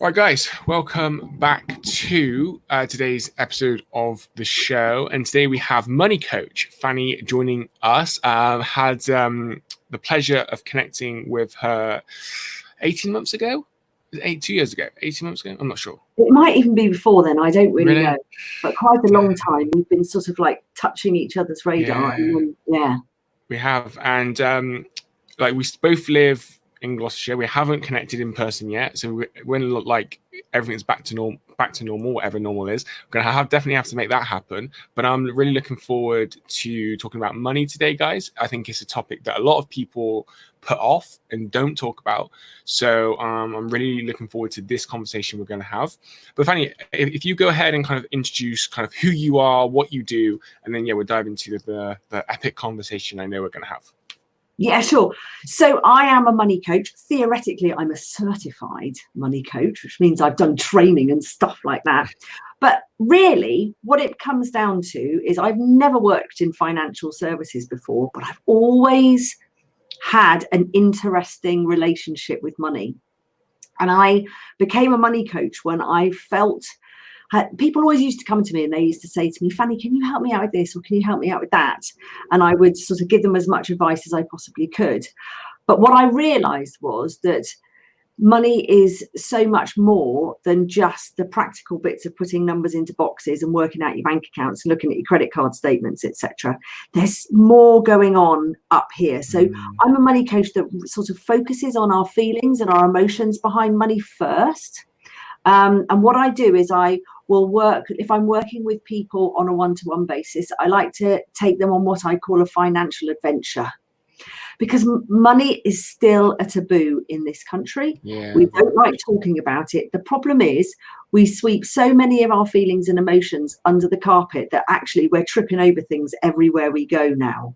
Right, guys, welcome back to today's episode of the show. And today we have money coach Fanny joining us. Had the pleasure of connecting with her 18 months ago. 2 years ago, 18 months ago. I'm not sure. It might even be before then. I don't really know. But quite a long time. We've been sort of like touching each other's radar. Yeah. We have. And like we both live in Gloucestershire. We haven't connected in person yet, so when like everything's back to normal, whatever normal is, we're gonna definitely have to make that happen. But I'm really looking forward to talking about money today, guys. I think it's a topic that a lot of people put off and don't talk about. So I'm really looking forward to this conversation we're going to have. But Fanny, if you go ahead and kind of introduce kind of who you are, what you do, and then we'll dive into the epic conversation I know we're going to have. Yeah, sure. So I am a money coach. Theoretically, I'm a certified money coach, which means I've done training and stuff like that. But really, what it comes down to is I've never worked in financial services before, but I've always had an interesting relationship with money. And I became a money coach when I felt people always used to come to me and they used to say to me, Fanny, can you help me out with this? Or can you help me out with that? And I would sort of give them as much advice as I possibly could. But what I realized was that money is so much more than just the practical bits of putting numbers into boxes and working out your bank accounts and looking at your credit card statements, etc. There's more going on up here. So I'm a money coach that sort of focuses on our feelings and our emotions behind money first. And what I do is I will work, if I'm working with people on a one-to-one basis, I like to take them on what I call a financial adventure. Because money is still a taboo in this country. Yeah. We don't like talking about it. The problem is we sweep so many of our feelings and emotions under the carpet that actually we're tripping over things everywhere we go now.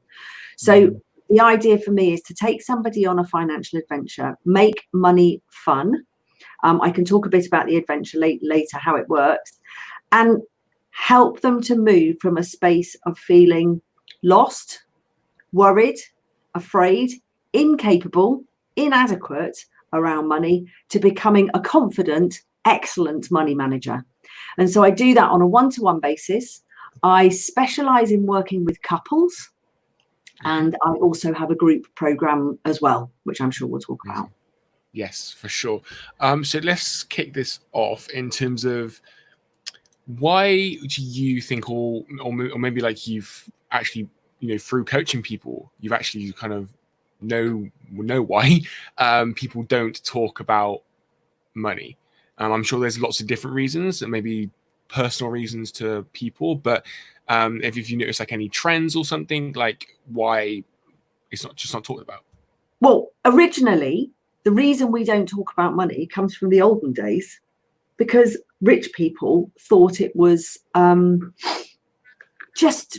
So the idea for me is to take somebody on a financial adventure, make money fun. I can talk a bit about the adventure later, how it works, and help them to move from a space of feeling lost, worried, afraid, incapable, inadequate around money to becoming a confident, excellent money manager. And so I do that on a one-to-one basis. I specialize in working with couples, and I also have a group program as well, which I'm sure we'll talk about. Yes, for sure. So let's kick this off in terms of why do you think, or maybe like you've actually, through coaching people, you've actually kind of know why people don't talk about money. I'm sure there's lots of different reasons, and maybe personal reasons to people, but if you notice like any trends or something, like why it's not talked about. Well, originally, the reason we don't talk about money comes from the olden days, because rich people thought it was just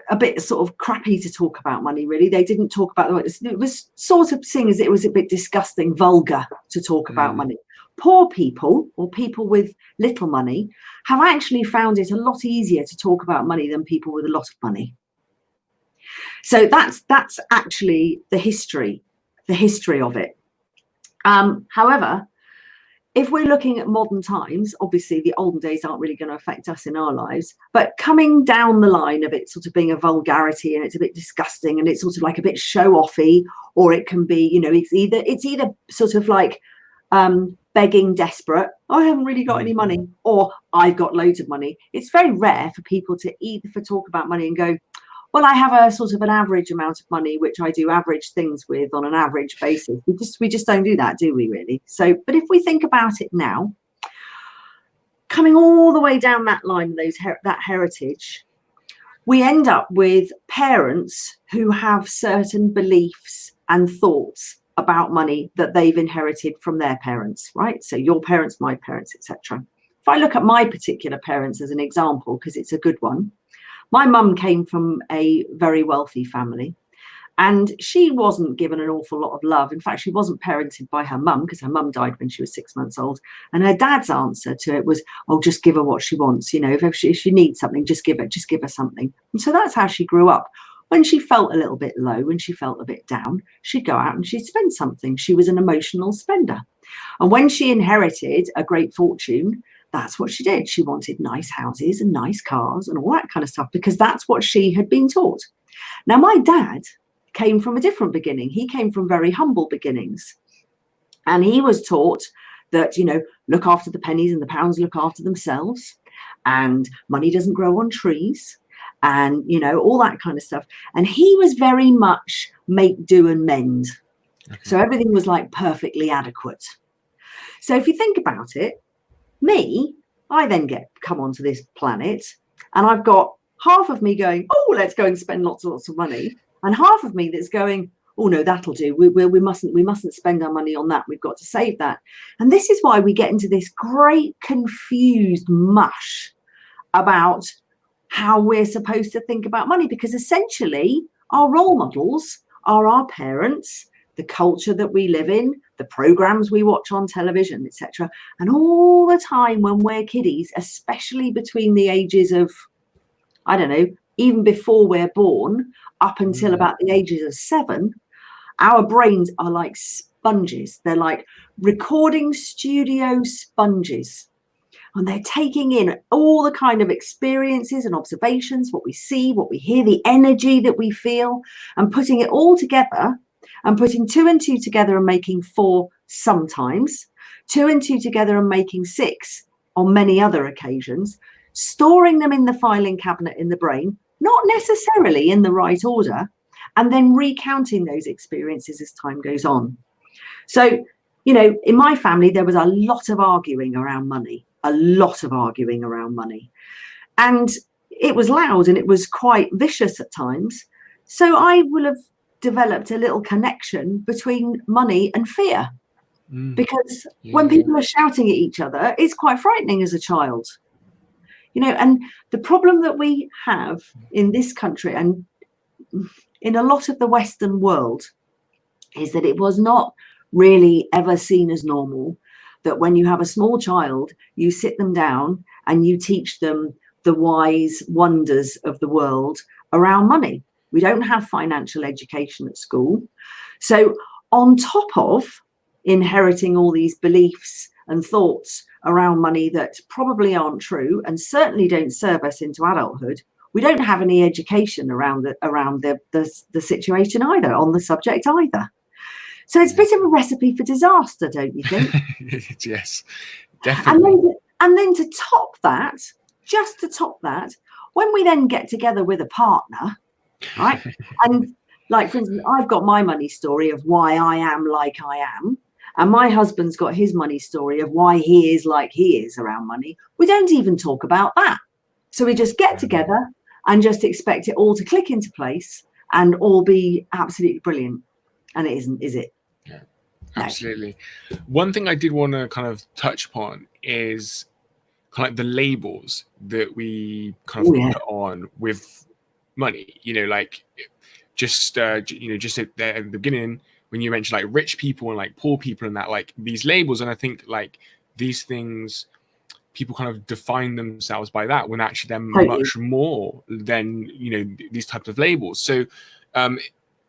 a bit sort of crappy to talk about money, really. They didn't talk about it. It was sort of seen as it was a bit disgusting, vulgar to talk about money. Poor people, or people with little money, have actually found it a lot easier to talk about money than people with a lot of money. So that's actually the history of it. However, if we're looking at modern times, obviously the olden days aren't really going to affect us in our lives, but coming down the line of it sort of being a vulgarity and it's a bit disgusting and it's sort of like a bit show-offy, or it can be, it's either sort of like begging desperate, I haven't really got any money, or I've got loads of money. It's very rare for people to either talk about money and go, well, I have a sort of an average amount of money, which I do average things with on an average basis. We just don't do that, do we, really? So, but if we think about it now, coming all the way down that line, that heritage, we end up with parents who have certain beliefs and thoughts about money that they've inherited from their parents, right? So your parents, my parents, etc. If I look at my particular parents as an example, because it's a good one, my mum came from a very wealthy family, and she wasn't given an awful lot of love. In fact, she wasn't parented by her mum, because her mum died when she was 6 months old. And her dad's answer to it was, oh, just give her what she wants. If she needs something, just give her something. And so that's how she grew up. When she felt a little bit low, when she felt a bit down, she'd go out and she'd spend something. She was an emotional spender. And when she inherited a great fortune, that's what she did. She wanted nice houses and nice cars and all that kind of stuff, because that's what she had been taught. Now, my dad came from a different beginning. He came from very humble beginnings. And he was taught that, you know, look after the pennies and the pounds look after themselves. And money doesn't grow on trees. And, you know, all that kind of stuff. And he was very much make, do and mend. Okay. So everything was like perfectly adequate. So if you think about it, I then come onto this planet, and I've got half of me going, oh, let's go and spend lots and lots of money. And half of me that's going, oh no, that'll do. We mustn't spend our money on that. We've got to save that. And this is why we get into this great confused mush about how we're supposed to think about money, because essentially our role models are our parents, the culture that we live in, the programs we watch on television, etc. And all the time when we're kiddies, especially between the ages of, I don't know, even before we're born, up until about the ages of 7, our brains are like sponges. They're like recording studio sponges. And they're taking in all the kind of experiences and observations, what we see, what we hear, the energy that we feel, and putting it all together, and putting 2 and 2 together and making 4 sometimes, 2 and 2 together and making 6 on many other occasions, storing them in the filing cabinet in the brain, not necessarily in the right order, and then recounting those experiences as time goes on. So, you know, in my family, there was a lot of arguing around money, and it was loud and it was quite vicious at times. So I will have developed a little connection between money and fear, because when people are shouting at each other, it's quite frightening as a child, you know. And the problem that we have in this country and in a lot of the Western world is that it was not really ever seen as normal that when you have a small child, you sit them down and you teach them the wise wonders of the world around money. We don't have financial education at school. So on top of inheriting all these beliefs and thoughts around money that probably aren't true and certainly don't serve us into adulthood, we don't have any education around the situation either, on the subject either. So it's a bit of a recipe for disaster, don't you think? Yes, definitely. And then to top that, just to top that, when we then get together with a partner, right? And like, for instance, I've got my money story of why I am like I am, and my husband's got his money story of why he is like he is around money. We don't even talk about that. So we just get together and just expect it all to click into place and all be absolutely brilliant. And it isn't, is it? Yeah, absolutely. No. One thing I did want to kind of touch upon is kind of like the labels that we kind of put on with money. You know, like just you know, just at the beginning when you mentioned like rich people and like poor people and that, like these labels, and I think like these things, people kind of define themselves by that when actually they're much more than, you know, these types of labels. So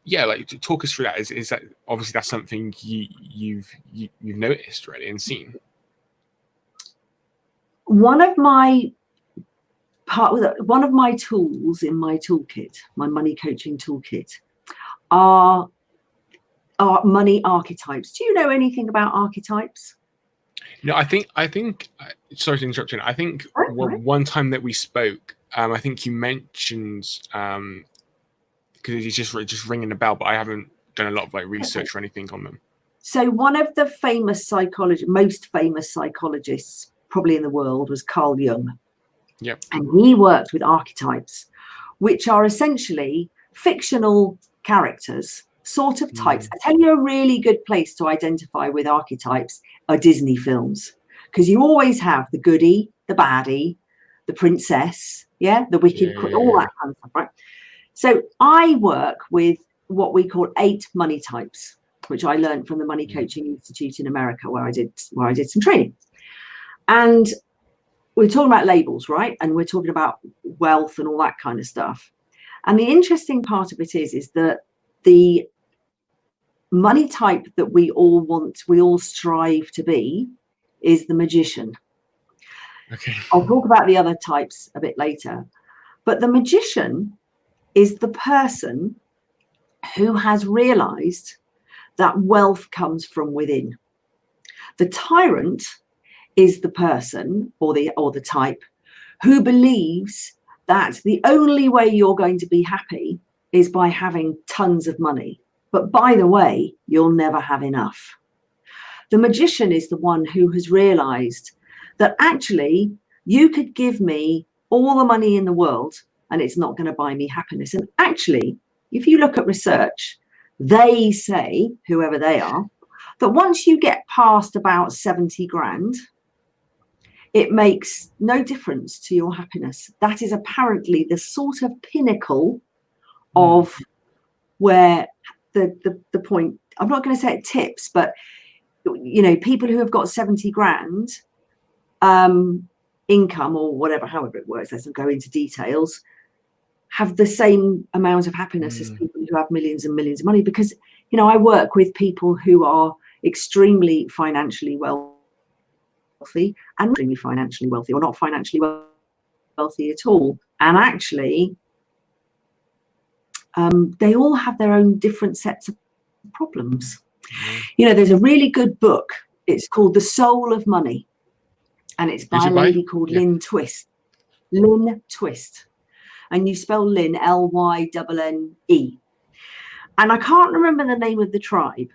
yeah, like talk us through that. Is that obviously that's something you've noticed really and seen? One of my tools in my toolkit, my money coaching toolkit, are money archetypes. Do you know anything about archetypes? No, I think sorry to interrupt you. I think one time that we spoke, I think you mentioned because it's just ringing a bell, but I haven't done a lot of like research or anything on them. So one of the most famous psychologists probably in the world was Carl Jung. Yep. And he worked with archetypes, which are essentially fictional characters, sort of types. I tell you, a really good place to identify with archetypes are Disney films, because you always have the goodie, the baddie, the princess, the wicked, all that kind of stuff, right? So I work with what we call 8 money types, which I learned from the Money Coaching Institute in America, where I did some training. And we're talking about labels, right? And we're talking about wealth and all that kind of stuff. And the interesting part of it is that the money type that we all strive to be is the magician. Okay. I'll talk about the other types a bit later. But the magician is the person who has realized that wealth comes from within. The tyrant is the person or the type who believes that the only way you're going to be happy is by having tons of money. But by the way, you'll never have enough. The magician is the one who has realized that actually you could give me all the money in the world and it's not going to buy me happiness. And actually, if you look at research, they say, whoever they are, that once you get past about 70 grand, it makes no difference to your happiness. That is apparently the sort of pinnacle of where the point, I'm not going to say it tips, but you know, people who have got 70 grand income or whatever, however it works, let's not go into details, have the same amount of happiness as people who have millions and millions of money. Because, you know, I work with people who are extremely financially wealthy and extremely financially wealthy, or not financially wealthy at all. And actually, they all have their own different sets of problems. You know, there's a really good book. It's called The Soul of Money. And it's by a lady called Lynn Twist. Lynn Twist. And you spell Lynn, L-Y-N-N-E. And I can't remember the name of the tribe,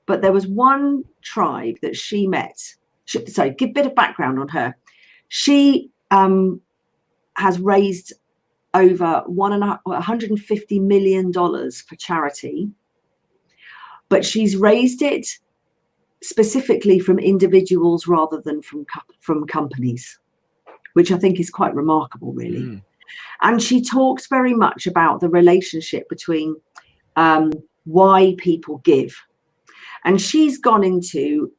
but there was one tribe that she met. Sorry, give a bit of background on her. She has raised over $150 million for charity, but she's raised it specifically from individuals rather than from companies, which I think is quite remarkable, really. And she talks very much about the relationship between why people give. And she's gone into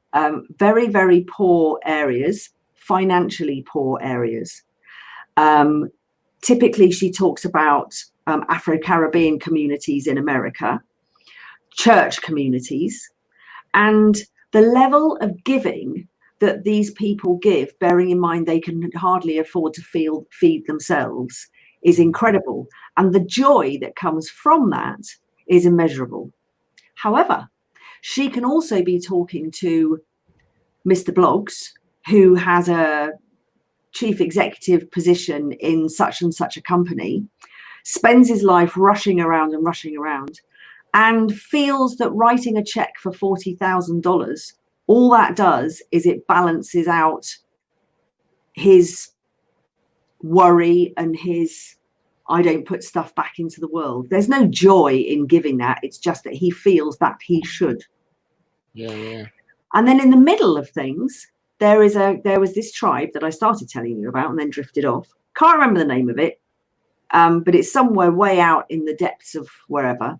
very, very poor areas, financially poor areas. Typically, she talks about Afro-Caribbean communities in America, church communities, and the level of giving that these people give, bearing in mind they can hardly afford to feed themselves, is incredible. And the joy that comes from that is immeasurable. However, she can also be talking to Mr. Bloggs, who has a chief executive position in such and such a company, spends his life rushing around, and feels that writing a check for $40,000, all that does is it balances out his worry and his, I don't put stuff back into the world. There's no joy in giving that. It's just that he feels that he should. Yeah. And then in the middle of things, there was this tribe that I started telling you about and then drifted off. Can't remember the name of it, but it's somewhere way out in the depths of wherever.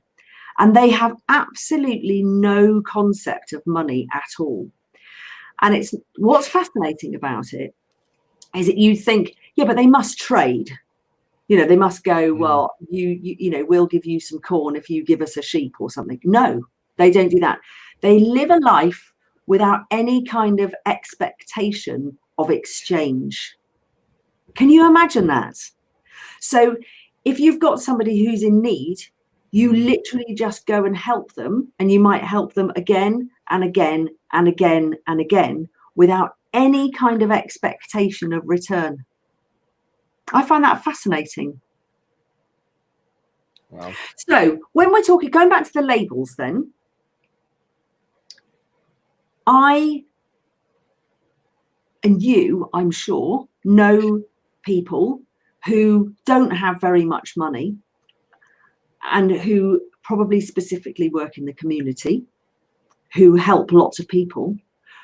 And they have absolutely no concept of money at all. And it's what's fascinating about it is that you think, yeah, but they must trade. You know, they must go, well, you know, we'll give you some corn if you give us a sheep or something. No, they don't do that. They live a life without any kind of expectation of exchange. Can you imagine that? So if you've got somebody who's in need, you literally just go and help them, and you might help them again and again and again and again without any kind of expectation of return. I find that fascinating. Wow. So when we're talking, going back to the labels then, I and you, I'm sure, know people who don't have very much money and who probably specifically work in the community, who help lots of people,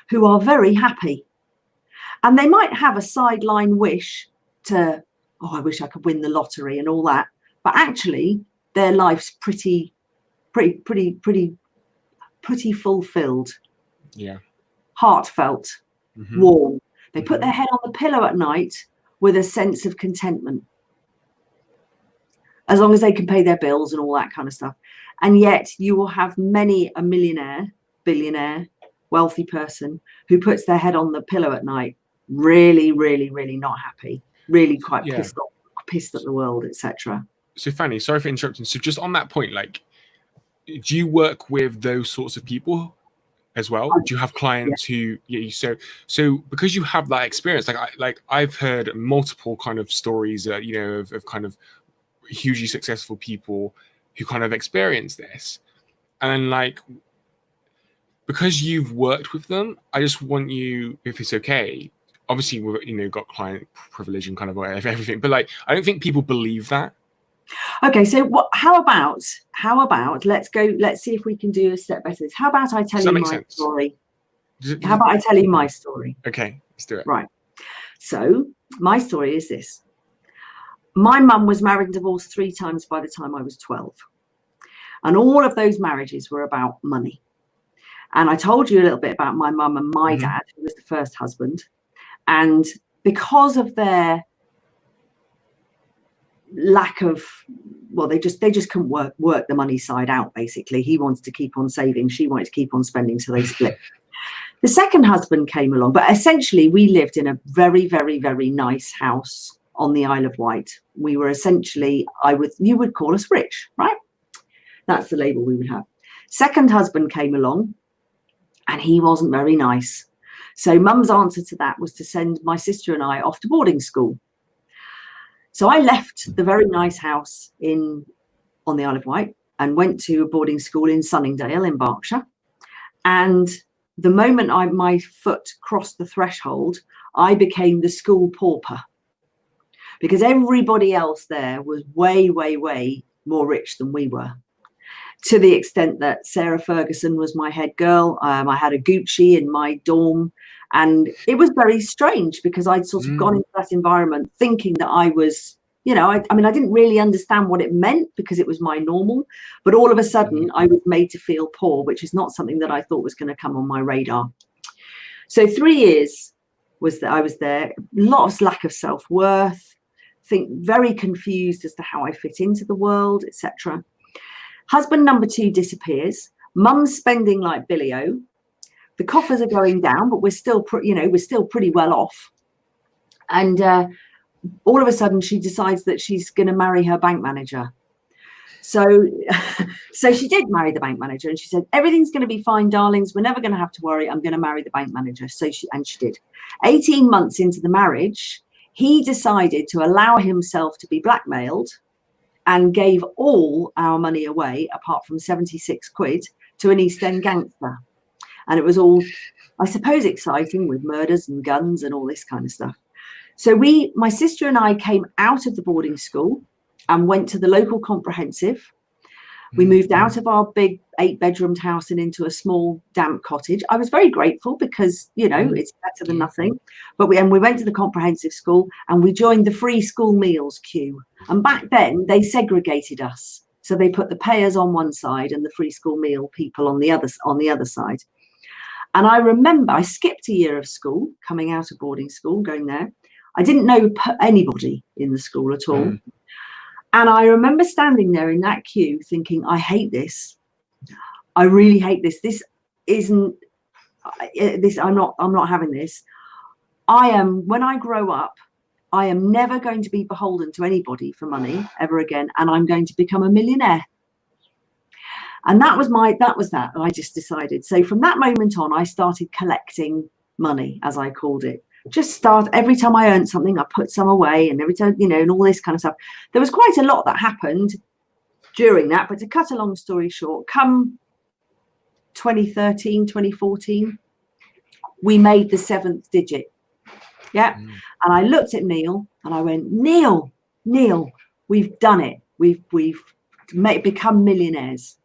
who are very happy. And they might have a sideline wish to, oh, I wish I could win the lottery and all that. But actually, their life's pretty fulfilled. Yeah. Heartfelt, warm. They put their head on the pillow at night with a sense of contentment, as long as they can pay their bills and all that kind of stuff. And yet you will have many a millionaire, billionaire, wealthy person who puts their head on the pillow at night, really, really, really not happy, really quite pissed off, pissed at the world, etc. So Fanny, sorry for interrupting. So just on that point, like, do you work with those sorts of people as well? Do you have clients who, so because you have that experience, I've heard multiple kind of stories, of kind of hugely successful people who kind of experience this, and like, because you've worked with them, I just want you, if it's okay, obviously we've got client privilege and kind of everything, but like, I don't think people believe that. Okay, so how about let's see if we can do a step better. How about I tell you my story? How about I tell you my story? Okay, let's do it. Right. So my story is this. My mum was married and divorced 3 times by the time I was 12. And all of those marriages were about money. And I told you a little bit about my mum and my dad, who was the first husband. And because of their lack of, well, they just couldn't work the money side out, basically. He wanted to keep on saving, she wanted to keep on spending, so they split. The second husband came along, but essentially we lived in a very, very, very nice house on the Isle of Wight. We were essentially, you would call us rich, right? That's the label we would have. Second husband came along and he wasn't very nice. So mum's answer to that was to send my sister and I off to boarding school. So I left the very nice house on the Isle of Wight and went to a boarding school in Sunningdale in Berkshire. And the moment my foot crossed the threshold, I became the school pauper, because everybody else there was way, way, way more rich than we were. To the extent that Sarah Ferguson was my head girl. I had a Gucci in my dorm. And it was very strange because I'd sort of gone into that environment thinking that I was, I didn't really understand what it meant because it was my normal. But all of a sudden, I was made to feel poor, which is not something that I thought was going to come on my radar. So 3 years I was there, lots of lack of self-worth, very confused as to how I fit into the world, etc. Husband number 2 disappears. Mum's spending like Billy-O. The coffers are going down, but we're still pretty well off. And all of a sudden, she decides that she's going to marry her bank manager. So she did marry the bank manager, and she said, "Everything's going to be fine, darlings. We're never going to have to worry. I'm going to marry the bank manager." So she did. 18 months into the marriage, he decided to allow himself to be blackmailed and gave all our money away, apart from 76 quid, to an East End gangster. And it was all, I suppose, exciting with murders and guns and all this kind of stuff. So my sister and I came out of the boarding school and went to the local comprehensive. We moved out of our big 8-bedroomed house and into a small damp cottage. I was very grateful because, it's better than nothing. But we went to the comprehensive school and we joined the free school meals queue. And back then they segregated us. So they put the payers on one side and the free school meal people on the other side. And I remember I skipped a year of school, coming out of boarding school, going there. I didn't know anybody in the school at all. And I remember standing there in that queue thinking, I hate this. I really hate this. This isn't this. I'm not having this. When I grow up, I am never going to be beholden to anybody for money ever again. And I'm going to become a millionaire. And that was that. And I just decided. So from that moment on, I started collecting money, as I called it. Every time I earned something, I put some away, and every time, and all this kind of stuff. There was quite a lot that happened during that, but to cut a long story short, come 2013, 2014, we made the 7th digit. Yeah. And I looked at Neil and I went, Neil, we've done it. We've become millionaires.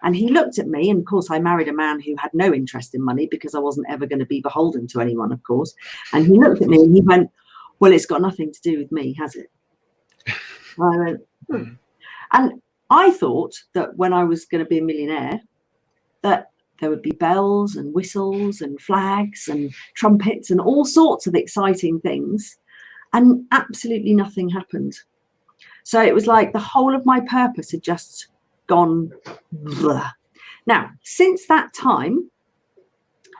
And he looked at me, and of course I married a man who had no interest in money because I wasn't ever going to be beholden to anyone, of course. And he looked at me and he went, well, it's got nothing to do with me, has it? And I went, And I thought that when I was going to be a millionaire, that there would be bells and whistles and flags and trumpets and all sorts of exciting things. And absolutely nothing happened. So it was like the whole of my purpose had just gone blah. Now, since that time,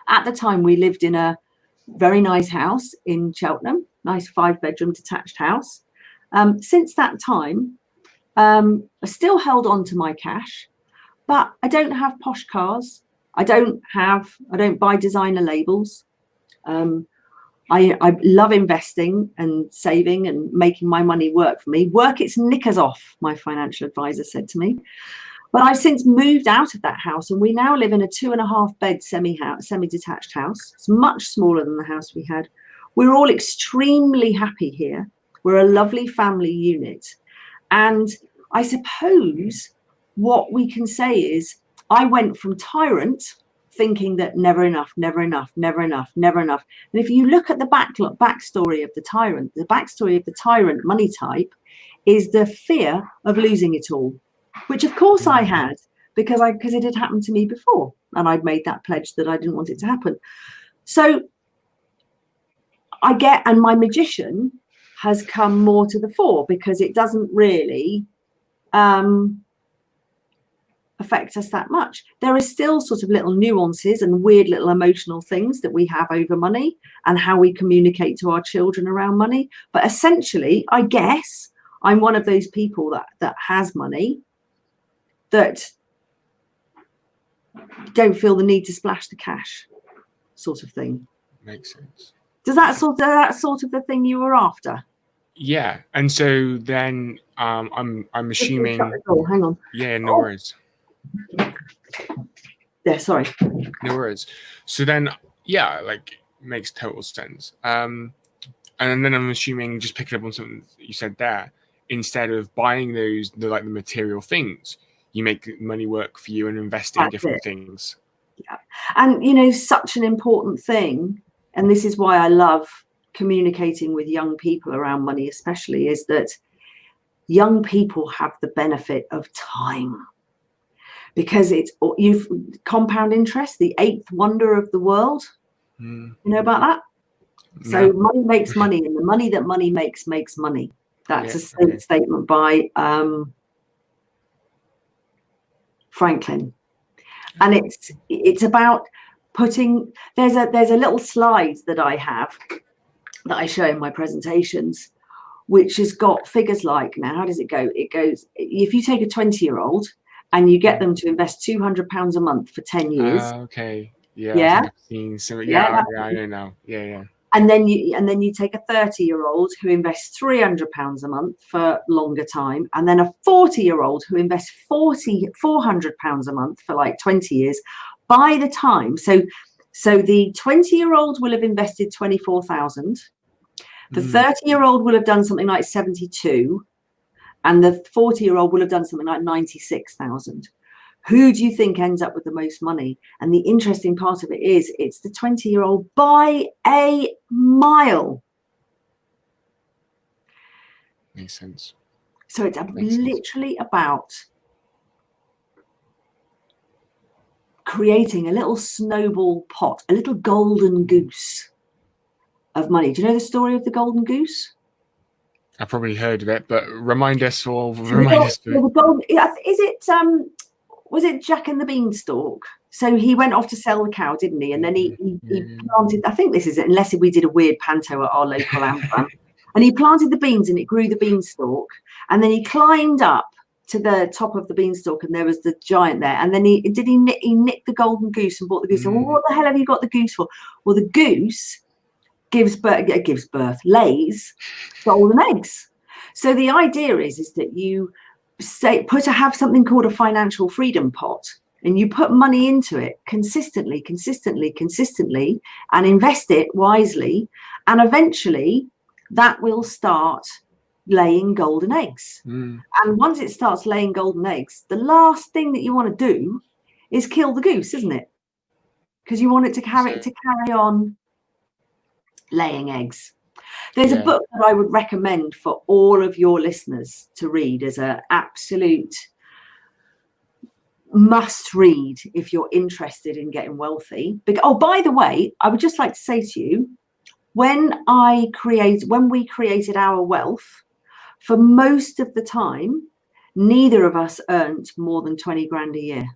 at the time we lived in a very nice house in Cheltenham, nice 5-bedroom detached house. Since that time, I still held on to my cash, but I don't have posh cars. I don't buy designer labels. I love investing and saving and making my money work for me. Work its knickers off, my financial advisor said to me. But I've since moved out of that house, and we now live in a 2.5-bed semi-detached house. It's much smaller than the house we had. We're all extremely happy here. We're a lovely family unit. And I suppose what we can say is I went from tyrant, thinking that never enough, never enough, never enough, never enough. And if you look at the backstory of the tyrant money type is the fear of losing it all, which of course I had because it had happened to me before, and I'd made that pledge that I didn't want it to happen. So and my magician has come more to the fore because it doesn't really affect us that much. There are still sort of little nuances and weird little emotional things that we have over money and how we communicate to our children around money. But essentially, I guess I'm one of those people that has money that don't feel the need to splash the cash, sort of thing. Makes sense. Does that sort of the thing you were after? Yeah. And so then I'm assuming. Hang on. Yeah, no worries. Yeah, sorry. No worries. So then, yeah, like makes total sense. And then I'm assuming, just picking up on something you said there, instead of buying the material things, you make money work for you and invest in different things. Yeah. And such an important thing, and this is why I love communicating with young people around money especially, is that young people have the benefit of time. Because you've compound interest, the 8th wonder of the world. You know about that? No. So money makes money, and the money that money makes money. That's a statement by Franklin. And it's about putting. There's a little slide that I have that I show in my presentations, which has got figures like, now how does it go? It goes, if you take a 20-year-old and you get them to invest £200 a month for 10 years. Okay. Yeah. Yeah. I think I've seen some, yeah, I know now. Yeah. And then you take a 30-year-old who invests £300 a month for longer time, and then a 40-year-old who invests £400 a month for like 20 years. By the time, so the 20-year-old will have invested 24,000. The 30-year-old will have done something like 72. And the 40-year-old will have done something like 96,000. Who do you think ends up with the most money? And the interesting part of it is it's the 20-year-old by a mile. Makes sense. So it's literally about creating a little snowball pot, a little golden goose of money. Do you know the story of the golden goose? I've probably heard of it, but remind us. Was it Jack and the Beanstalk? So he went off to sell the cow, didn't he? And then he planted, I think this is it, unless we did a weird panto at our local Amazon. And he planted the beans and it grew the beanstalk. And then he climbed up to the top of the beanstalk and there was the giant there. And then he nicked the golden goose and bought the goose. And, well, what the hell have you got the goose for? Well, the goose lays golden eggs. So the idea is that you have something called a financial freedom pot, and you put money into it consistently, and invest it wisely, and eventually that will start laying golden eggs. And once it starts laying golden eggs, the last thing that you want to do is kill the goose, isn't it? Because you want it to carry on laying eggs. There's a book that I would recommend for all of your listeners to read as an absolute must read if you're interested in getting wealthy. Oh, by the way, I would just like to say to you, when we created our wealth, for most of the time, neither of us earned more than 20 grand a year.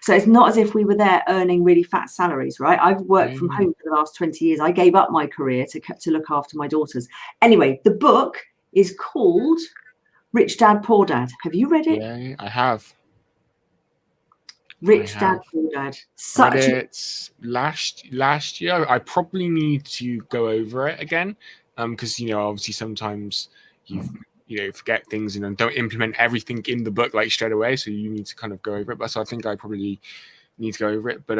So it's not as if we were there earning really fat salaries, right? I've worked from home for the last 20 years. I gave up my career to look after my daughters. Anyway, the book is called Rich Dad, Poor Dad. Have you read it? Yeah, I have. Rich Dad, Poor Dad. I read it last year. I probably need to go over it again, because obviously sometimes you forget things and don't implement everything in the book like straight away. So you need to kind of go over it. But so I think I probably need to go over it. But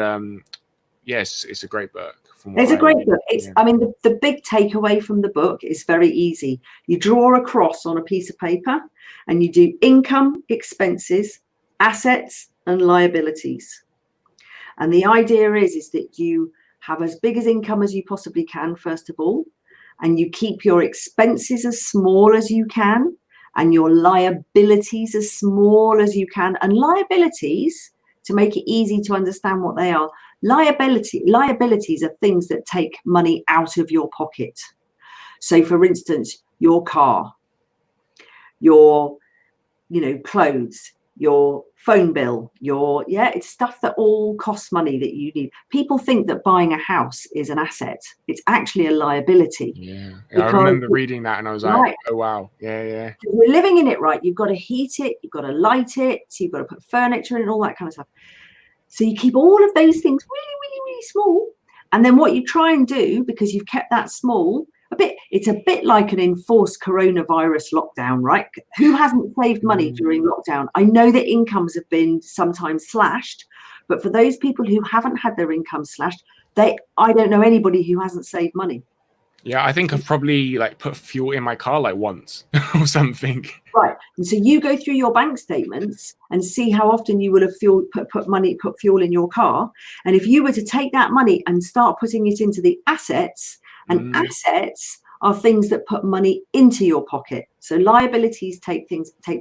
yes, it's a great book. It's a great book. I mean, the big takeaway from the book is very easy. You draw a cross on a piece of paper and you do income, expenses, assets, and liabilities. And the idea is that you have as big as income as you possibly can, first of all, and you keep your expenses as small as you can and your liabilities as small as you can. And liabilities, to make it easy to understand what they are, liabilities are things that take money out of your pocket. So for instance, your car, your clothes, your phone bill, it's stuff that all costs money that you need. People think that buying a house is an asset. It's actually a liability. Yeah, I remember reading that and I was like, oh wow, yeah. You're living in it, right? You've got to heat it, you've got to light it, so you've got to put furniture in and all that kind of stuff. So you keep all of those things really, really, really small. And then what you try and do, because you've kept that small, it's a bit like an enforced coronavirus lockdown, right? Who hasn't saved money during lockdown? I know that incomes have been sometimes slashed, but for those people who haven't had their income slashed, I don't know anybody who hasn't saved money. Yeah, I think I've probably put fuel in my car once or something. Right. And so you go through your bank statements and see how often you will have put fuel in your car. And if you were to take that money and start putting it into the assets, and assets are things that put money into your pocket. So liabilities take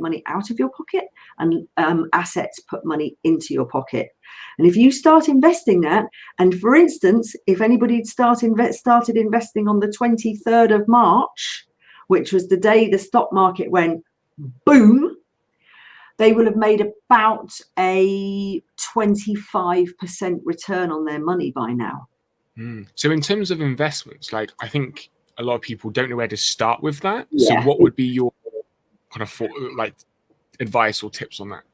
money out of your pocket, and assets put money into your pocket. And if you start investing that, and for instance, if anybody had started investing on the 23rd of March, which was the day the stock market went boom, they will have made about a 25% return on their money by now. So in terms of investments, I think a lot of people don't know where to start with that. Yeah. So what would be your kind of advice or tips on that?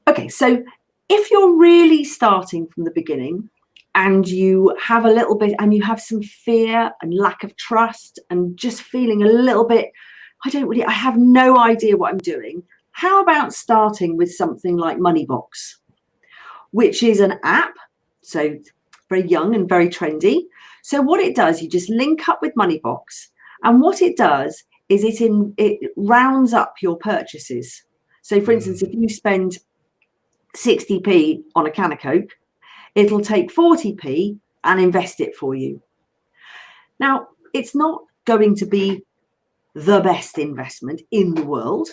Okay, so if you're really starting from the beginning and you have a little bit and you have some fear and lack of trust and just feeling a little bit, I have no idea what I'm doing. How about starting with something like Moneybox, which is an app, so very young and very trendy. So what it does, you just link up with Moneybox, and what it does is it rounds up your purchases. So for instance, if you spend 60p on a can of Coke, it'll take 40p and invest it for you. Now, it's not going to be the best investment in the world,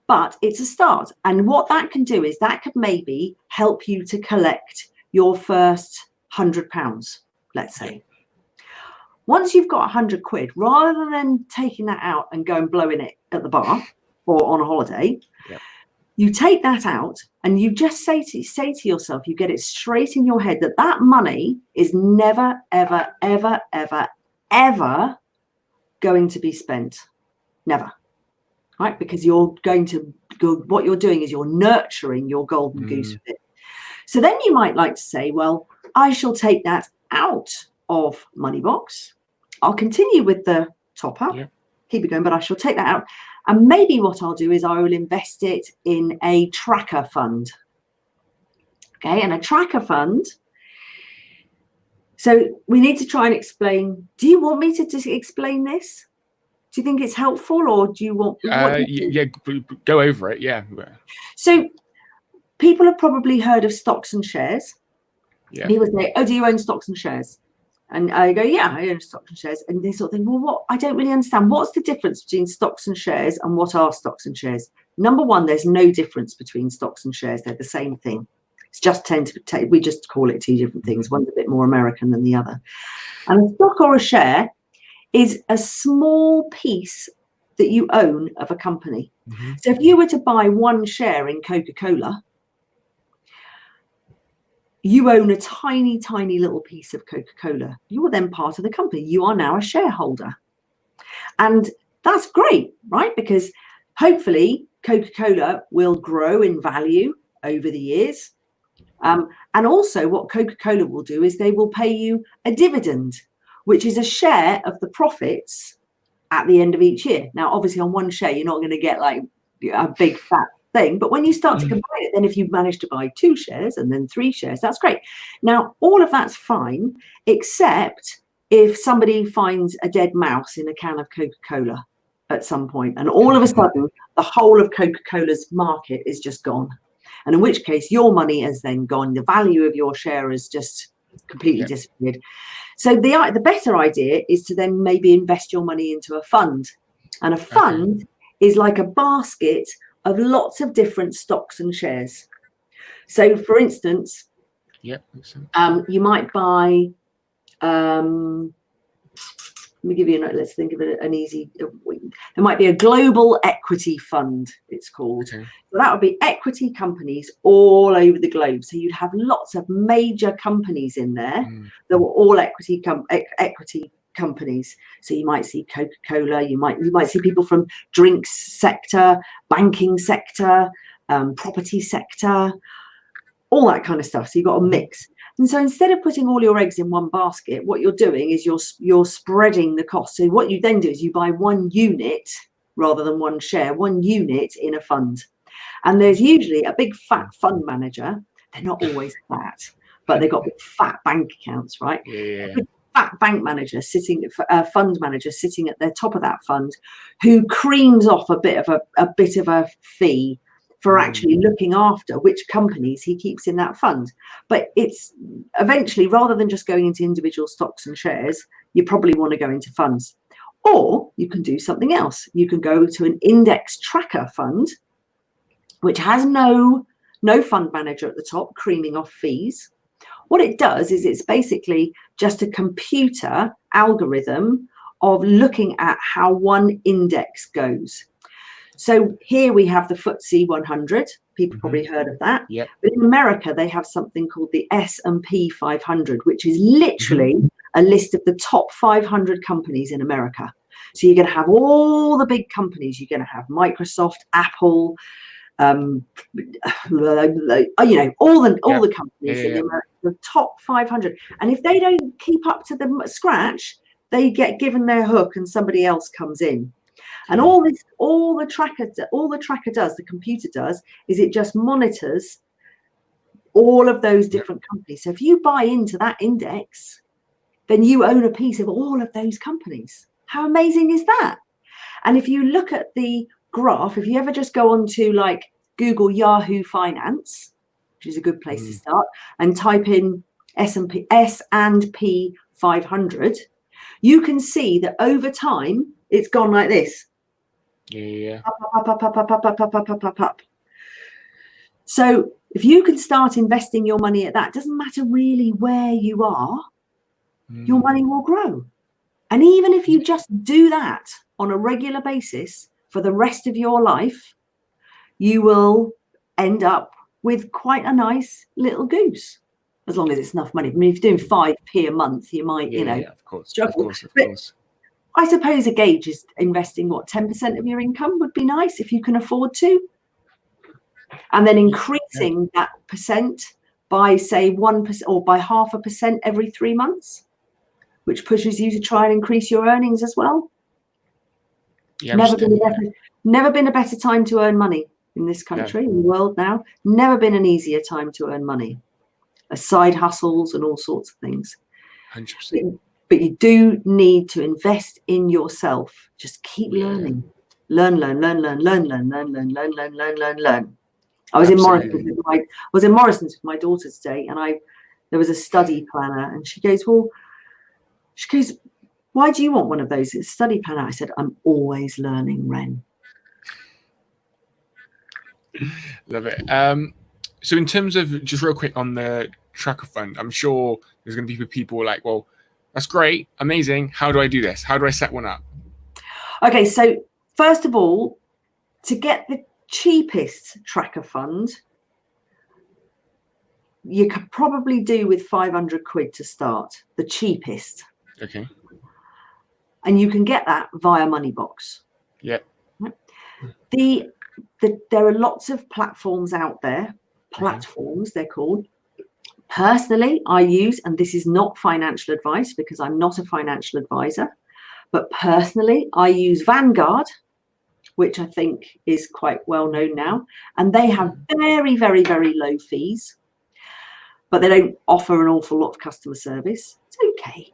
but it's a start. And what that can do is that could maybe help you to collect your first £100, let's say. Once you've got 100 quid, rather than taking that out and go and blowing it at the bar or on a holiday, you take that out and you just say to yourself, you get it straight in your head that money is never, ever, ever, ever, ever going to be spent. Never. Right? Because you're going to go, what you're doing is you're nurturing your golden goose with it. So then you might like to say, well, I shall take that out of Moneybox. I'll continue with the top up, keep it going, but I shall take that out. And maybe what I'll do is I will invest it in a tracker fund. Okay, and a tracker fund. So we need to try and explain. Do you want me to just explain this? Do you think it's helpful, or do you want? Go over it. Yeah. So people have probably heard of stocks and shares. Yeah. People say, "Oh, do you own stocks and shares?" And I go, "Yeah, I own stocks and shares." And they sort of think, "Well, what? I don't really understand. What's the difference between stocks and shares, and what are stocks and shares?" Number one, there's no difference between stocks and shares. They're the same thing. It's just we just call it two different things. One's a bit more American than the other. And a stock or a share is a small piece that you own of a company. So if you were to buy one share in Coca-Cola, you own a tiny, tiny little piece of Coca-Cola. You are then part of the company. You are now a shareholder. And that's great, right? Because hopefully Coca-Cola will grow in value over the years. And also what Coca-Cola will do is they will pay you a dividend, which is a share of the profits at the end of each year. Now, obviously on one share, you're not going to get like a big fat thing, but when you start to combine it, then if you manage to buy 2 shares and then 3 shares, that's great. Now, all of that's fine, except if somebody finds a dead mouse in a can of Coca-Cola at some point, and all of a sudden the whole of Coca-Cola's market is just gone. And in which case your money has then gone, the value of your share has just completely disappeared. So the better idea is to then maybe invest your money into a fund. And a fund is like a basket of lots of different stocks and shares. So for instance, you might buy, let me give you let's think of an easy, there might be a global equity fund, it's called. So that would be equity companies all over the globe. So you'd have lots of major companies in there that were all equity companies. So you might see Coca-Cola, you might see people from drinks sector, banking sector, property sector, all that kind of stuff. So you've got a mix. And so instead of putting all your eggs in one basket, what you're doing is you're spreading the cost. So what you then do is you buy one unit rather than one share, one unit in a fund. And there's usually a big fat fund manager. They're not always fat, but they've got big fat bank accounts, right? A big fat bank manager fund manager sitting at the top of that fund, who creams off a bit of a fee for actually looking after which companies he keeps in that fund. But it's eventually, rather than just going into individual stocks and shares, you probably want to go into funds. Or you can do something else. You can go to an index tracker fund, which has no fund manager at the top creaming off fees. What it does is it's basically just a computer algorithm of looking at how one index goes. So here we have the FTSE 100. People probably heard of that. But in America, they have something called the S&P 500, which is literally a list of the top 500 companies in America. So you're going to have all the big companies. You're going to have Microsoft, Apple, all the companies in America, the top 500. And if they don't keep up to the scratch, they get given their hook and somebody else comes in. And all the tracker does, the computer does, is it just monitors all of those different companies. So if you buy into that index, then you own a piece of all of those companies. How amazing is that? And if you look at the graph, if you ever just go on to like Google Yahoo Finance, which is a good place to start, and type in S&P 500, you can see that over time it's gone like this. Up. So if you can start investing your money at that, doesn't matter really where you are, your money will grow. And even if you just do that on a regular basis for the rest of your life, you will end up with quite a nice little goose, as long as it's enough money. I mean, if you're doing 5p a month, you might, struggle. Of course. I suppose a gauge is investing, 10% of your income would be nice if you can afford to. And then increasing that percent by, say, 1% or by 0.5% every 3 months, which pushes you to try and increase your earnings as well. Never been a better time to earn money in this country, in the world now. Never been an easier time to earn money. Side hustles and all sorts of things. 100%. But you do need to invest in yourself. Just keep learning. Learn. I was in Morrison's with my daughter today, and there was a study planner, and she goes, why do you want one of those? It's a study planner. I said, I'm always learning, Ren. Love it. So in terms of, just real quick on the tracker fund, I'm sure there's going to be people like, well, that's great, amazing. How do I do this? How do I set one up? Okay, so First of all, to get the cheapest tracker fund, you could probably do with 500 quid to start, the cheapest. Okay. And you can get that via Moneybox. Yeah. There are lots of platforms out there, they're called. Personally, I use, and this is not financial advice because I'm not a financial advisor, but personally, I use Vanguard, which I think is quite well known now. And they have very, very, very low fees, but they don't offer an awful lot of customer service. It's okay.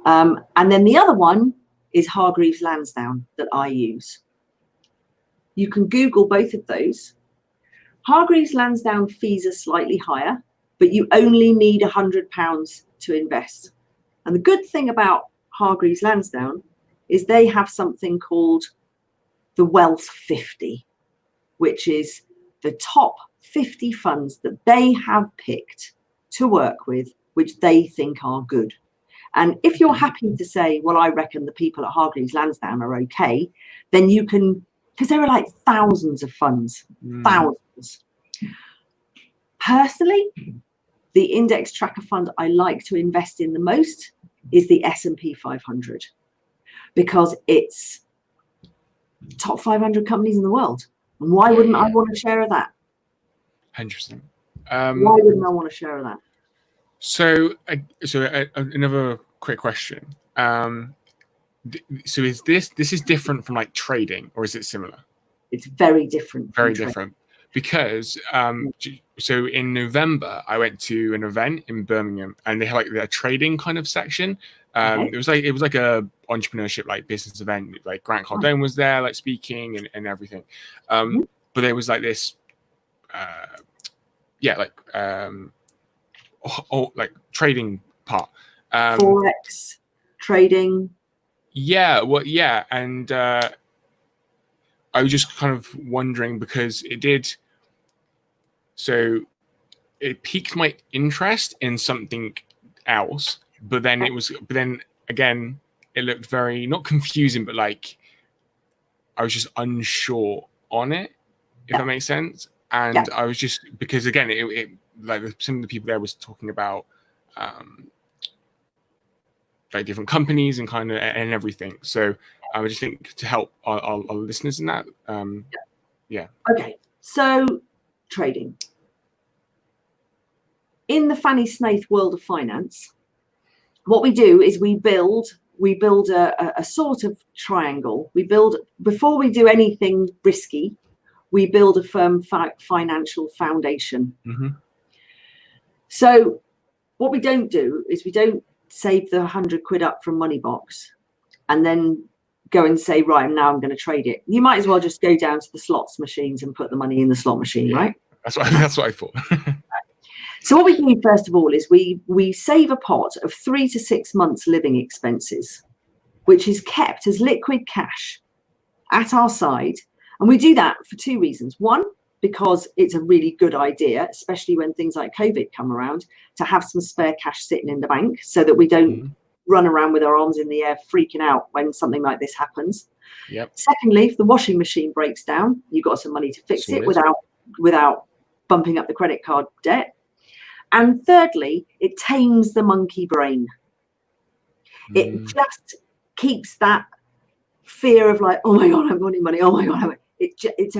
And then the other one is Hargreaves Lansdown that I use. You can Google both of those. Hargreaves Lansdown fees are slightly higher, but you only need £100 to invest. And the good thing about Hargreaves Lansdown is they have something called the Wealth 50, which is the top 50 funds that they have picked to work with, which they think are good. And if you're happy to say, well, I reckon the people at Hargreaves Lansdown are okay, then you can, because there are like thousands of funds, thousands. Personally, the index tracker fund I like to invest in the most is the S&P 500, because it's top 500 companies in the world. And why wouldn't I want a share of that? 100%. Why wouldn't I want a share of that? So another quick question. So is this is different from like trading, or is it similar? It's very different. Very different. Because so in November I went to an event in Birmingham, and they had like a trading kind of section. It was like a entrepreneurship, like business event. Like Grant Cardone was there, like speaking and everything. But there was like this, like trading part. Forex trading. Yeah, well, yeah, and I was just kind of wondering because it did. So it piqued my interest in something else, but then again, it looked very not confusing, but like I was just unsure on it, if that makes sense. And I was just because again, it like some of the people there was talking about like different companies and kind of and everything. So I would just think to help our listeners in that. Okay, so trading. In the Fanny Snaith world of finance, what we do is we build a sort of triangle. We build, before we do anything risky, we build a firm financial foundation. So what we don't do is we don't save the 100 quid up from Moneybox and then go and say, right, now I'm going to trade it. You might as well just go down to the slots machines and put the money in the slot machine, right? That's what I thought. So what we do first of all is we save a pot of 3 to 6 months living expenses, which is kept as liquid cash at our side. And we do that for two reasons. One, because it's a really good idea, especially when things like COVID come around, to have some spare cash sitting in the bank so that we don't run around with our arms in the air freaking out when something like this happens. Secondly, if the washing machine breaks down, you've got some money to fix it without bumping up the credit card debt. And thirdly, it tames the monkey brain. It just keeps that fear of like, oh my God, I'm wanting money. Oh my God. It's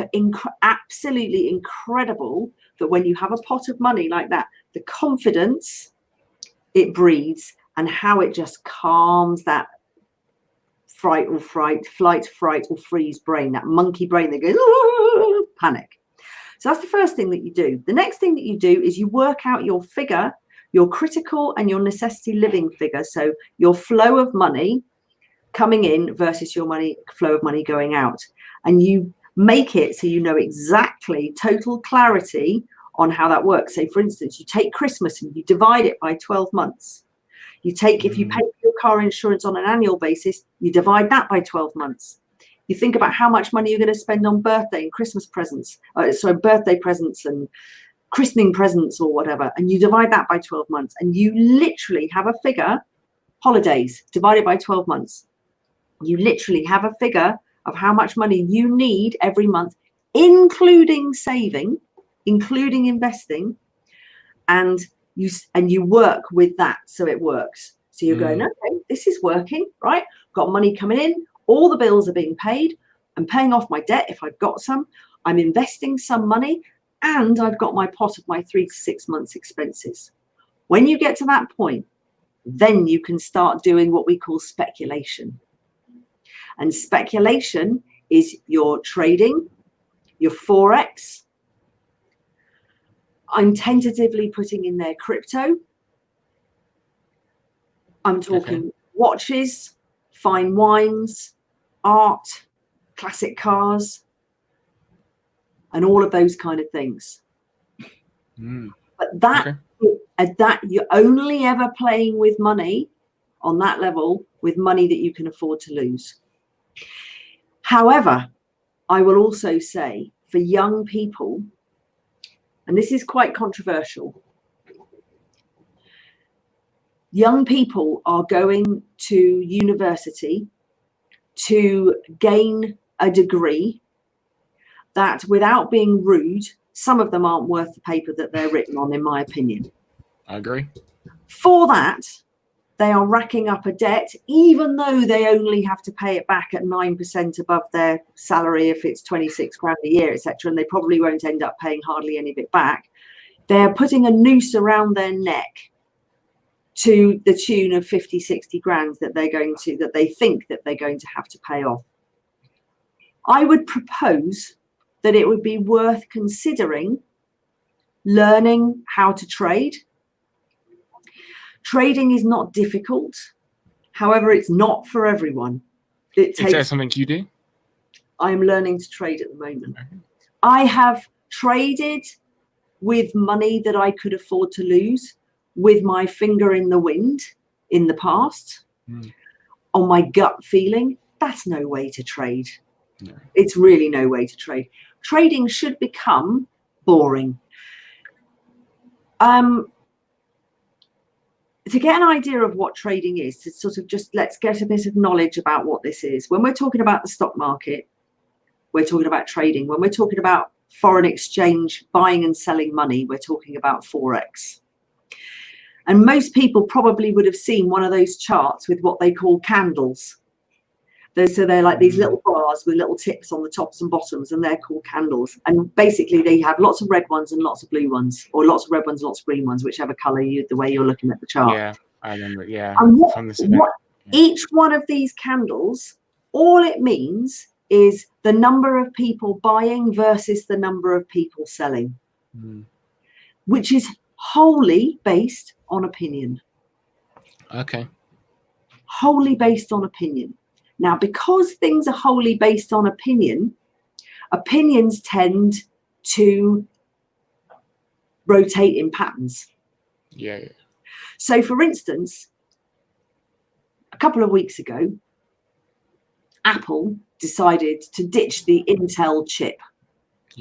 absolutely incredible that when you have a pot of money like that, the confidence it breeds and how it just calms that flight or freeze brain, that monkey brain that goes, oh, panic. So that's the first thing that you do. The next thing that you do is you work out your figure, your critical and your necessity living figure. So your flow of money coming in versus your flow of money going out. And you make it so you know exactly, total clarity on how that works. So for instance, you take Christmas and you divide it by 12 months. You take, if you pay for your car insurance on an annual basis, you divide that by 12 months. You think about how much money you're going to spend on birthday and Christmas presents, birthday presents and christening presents or whatever, and you divide that by 12 months, and you literally have a figure, holidays divided by 12 months. You literally have a figure of how much money you need every month, including saving, including investing, and you work with that so it works. So you're going, okay, this is working, right? Got money coming in, all the bills are being paid, I'm paying off my debt if I've got some, I'm investing some money, and I've got my pot of my 3 to 6 months expenses. When you get to that point, then you can start doing what we call speculation. And speculation is your trading, your Forex. I'm tentatively putting in there crypto. I'm talking watches, fine wines, art, classic cars, and all of those kind of things. But that you're only ever playing with money on that level, with money that you can afford to lose. However, I will also say for young people, and this is quite controversial, young people are going to university to gain a degree that, without being rude, some of them aren't worth the paper that they're written on, in my opinion. I agree. For that, they are racking up a debt, even though they only have to pay it back at 9% above their salary if it's 26 grand a year, etc. And they probably won't end up paying hardly any of it back. They're putting a noose around their neck to the tune of 50, 60 grand that they think that they're going to have to pay off. I would propose that it would be worth considering learning how to trade. Trading is not difficult. However, it's not for everyone. Is there something you do? I'm learning to trade at the moment. I have traded with money that I could afford to lose, with my finger in the wind in the past, on my gut feeling. That's no way to trade. No. It's really no way to trade. Trading should become boring. To get an idea of what trading is, to sort of just let's get a bit of knowledge about what this is. When we're talking about the stock market, we're talking about trading. When we're talking about foreign exchange, buying and selling money, we're talking about Forex. And most people probably would have seen one of those charts with what they call candles. So they're like these little bars with little tips on the tops and bottoms, and they're called candles. And basically they have lots of red ones and lots of blue ones, or lots of red ones and lots of green ones, whichever color the way you're looking at the chart. Yeah, I remember. Yeah. And each one of these candles, all it means is the number of people buying versus the number of people selling, which is wholly based on opinion. Okay. Wholly based on opinion. Now, because things are wholly based on opinion, opinions tend to rotate in patterns. Yeah. So, for instance, a couple of weeks ago, Apple decided to ditch the Intel chip,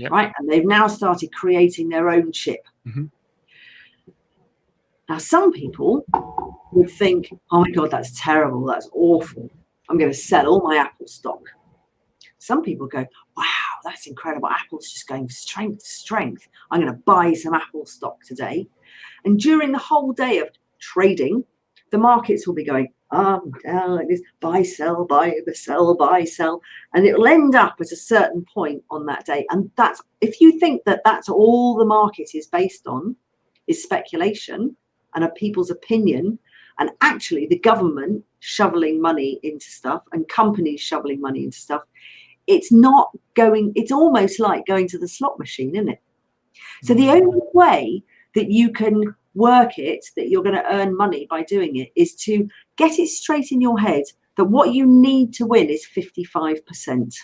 right? And they've now started creating their own chip. Now, some people would think, oh my God, that's terrible, that's awful. I'm going to sell all my Apple stock. Some people go, wow, that's incredible. Apple's just going strength to strength. I'm going to buy some Apple stock today. And during the whole day of trading, the markets will be going up and down like this, buy, sell, buy, sell, buy, sell. And it will end up at a certain point on that day. And that's, if you think that that's all the market is based on, is speculation and of people's opinion, and actually the government shoveling money into stuff and companies shoveling money into stuff, it's almost like going to the slot machine, isn't it? So the only way that you can work it, that you're going to earn money by doing it, is to get it straight in your head that what you need to win is 55%.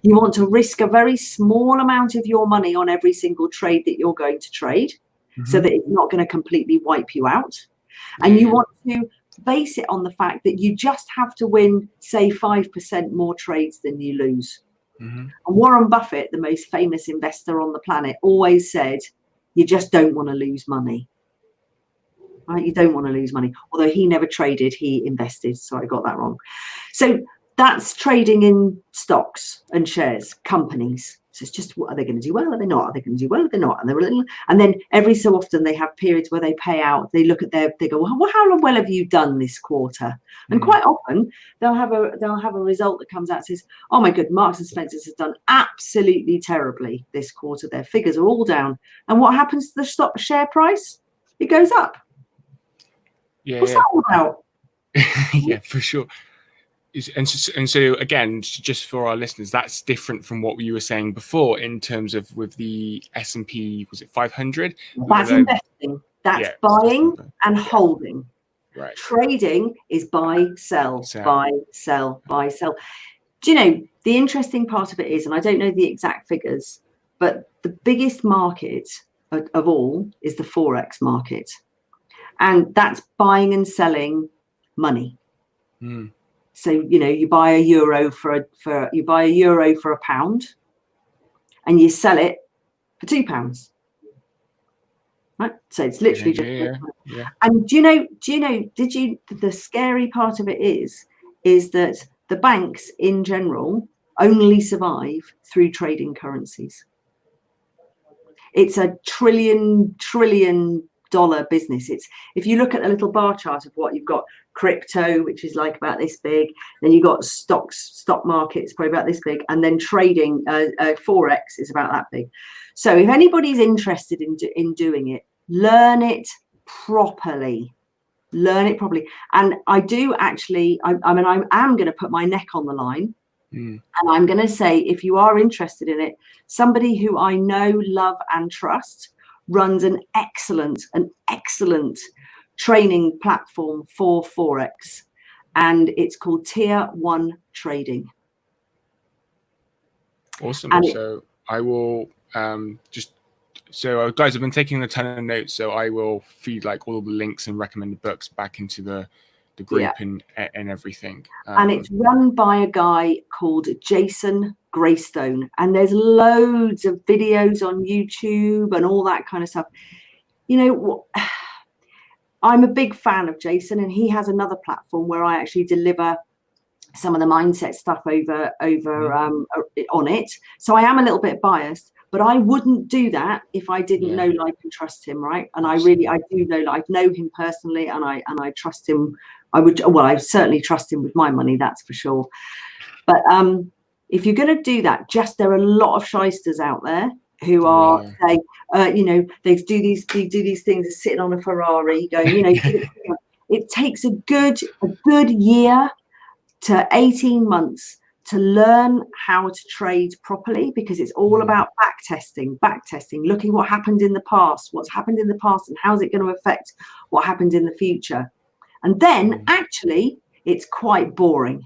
You want to risk a very small amount of your money on every single trade that you're going to trade, so that it's not going to completely wipe you out. And you want to base it on the fact that you just have to win, say, 5% more trades than you lose. And Warren Buffett, the most famous investor on the planet, always said, you just don't want to lose money. Right? You don't want to lose money. Although he never traded, he invested. So I got that wrong. So That's trading in stocks and shares, companies. So it's just, what are they going to do well? Are they not? Are they going to do well? Are they not? And then every so often they have periods where they pay out. They look at they go, well, how well have you done this quarter? And quite often they'll have a result that comes out and says, oh my good, Marks and Spencer's has done absolutely terribly this quarter. Their figures are all down. And what happens to the stock share price? It goes up. What's that all about? Yeah, for sure. And so again, just for our listeners, that's different from what you were saying before in terms of with the S&P, was it 500? That's investing. That's buying and holding. Right. Trading is buy, sell, buy, sell, buy, sell. Do you know, the interesting part of it is, and I don't know the exact figures, but the biggest market of all is the Forex market. And that's buying and selling money. So, you know, you buy a euro for a pound and you sell it for £2. Right? So it's literally just And do you know, the scary part of it is that the banks in general only survive through trading currencies. It's a trillion dollar business. It's, if you look at a little bar chart of what you've got, crypto, which is like about this big, then you've got stock markets probably about this big, and then trading Forex is about that big. So if anybody's interested in doing it, learn it properly. And I do actually, I am going to put my neck on the line. And I'm going to say, if you are interested in it, somebody who I know, love and trust runs an excellent training platform for Forex, and it's called Tier 1 Trading. Awesome. So I will guys, I've been taking a ton of notes, so I will feed like all the links and recommended books back into the group and everything. And it's run by a guy called Jason Greystone, and there's loads of videos on YouTube and all that kind of stuff. You know, I'm a big fan of Jason, and he has another platform where I actually deliver some of the mindset stuff over on it. So I am a little bit biased, but I wouldn't do that if I didn't know, like, and trust him, right? And I do know, I know him personally, and I trust him. I certainly trust him with my money, that's for sure. But if you're going to do that, there are a lot of shysters out there who are they do these things, sitting on a Ferrari, going, it takes a good year to 18 months to learn how to trade properly, because it's all about backtesting, looking what happened in the past, what's happened in the past, and how's it going to affect what happens in the future. And then actually it's quite boring.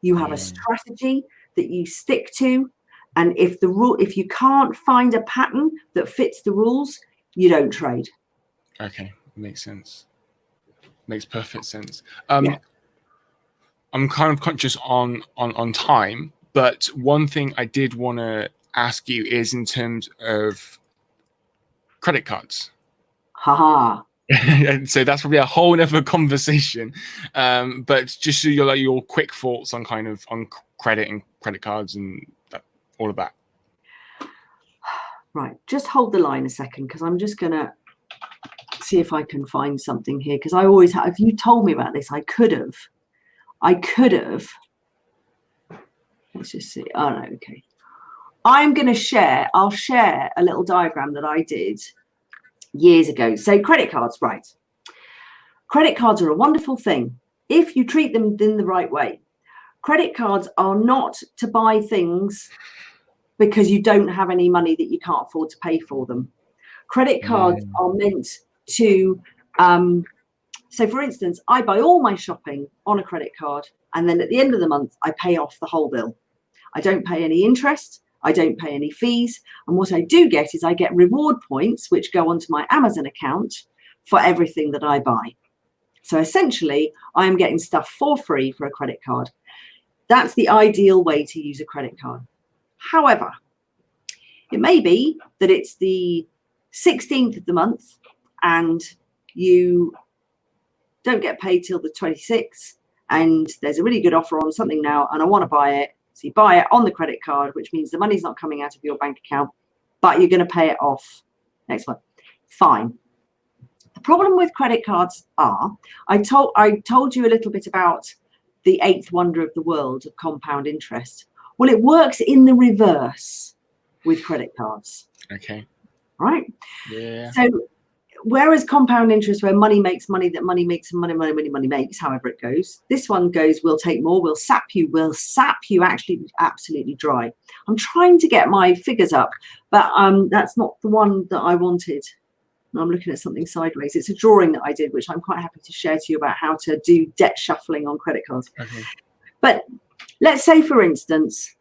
You have a strategy that you stick to, and if you can't find a pattern that fits the rules, you don't trade. Okay, makes sense. Makes perfect sense. I'm kind of conscious on time, but one thing I did want to ask you is in terms of credit cards. Haha. And so that's probably a whole other conversation. But just so your quick thoughts on on credit and credit cards and all of that. Right, just hold the line a second, because I'm just gonna see if I can find something here, because I always have. If you told me about this, I could have. Let's just see. Oh no, okay. I'll share a little diagram that I did years ago. So credit cards, right? Credit cards are a wonderful thing if you treat them in the right way. Credit cards are not to buy things because you don't have any money that you can't afford to pay for them. Credit cards are meant to, so for instance, I buy all my shopping on a credit card, and then at the end of the month, I pay off the whole bill. I don't pay any interest, I don't pay any fees, and what I do get is I get reward points which go onto my Amazon account for everything that I buy. So essentially, I am getting stuff for free for a credit card. That's the ideal way to use a credit card. However, it may be that it's the 16th of the month and you don't get paid till the 26th, and there's a really good offer on something now and I want to buy it. So you buy it on the credit card, which means the money's not coming out of your bank account, but you're going to pay it off next month. Fine. The problem with credit cards are, I told you a little bit about the eighth wonder of the world of compound interest. Well, it works in the reverse with credit cards. Okay. Right? Yeah. So whereas compound interest, where money makes money, that money makes money makes, however it goes, this one goes, we'll take more, we'll sap you actually absolutely dry. I'm trying to get my figures up, but that's not the one that I wanted. I'm looking at something sideways. It's a drawing that I did, which I'm quite happy to share to you about how to do debt shuffling on credit cards. Okay. But let's say, for instance,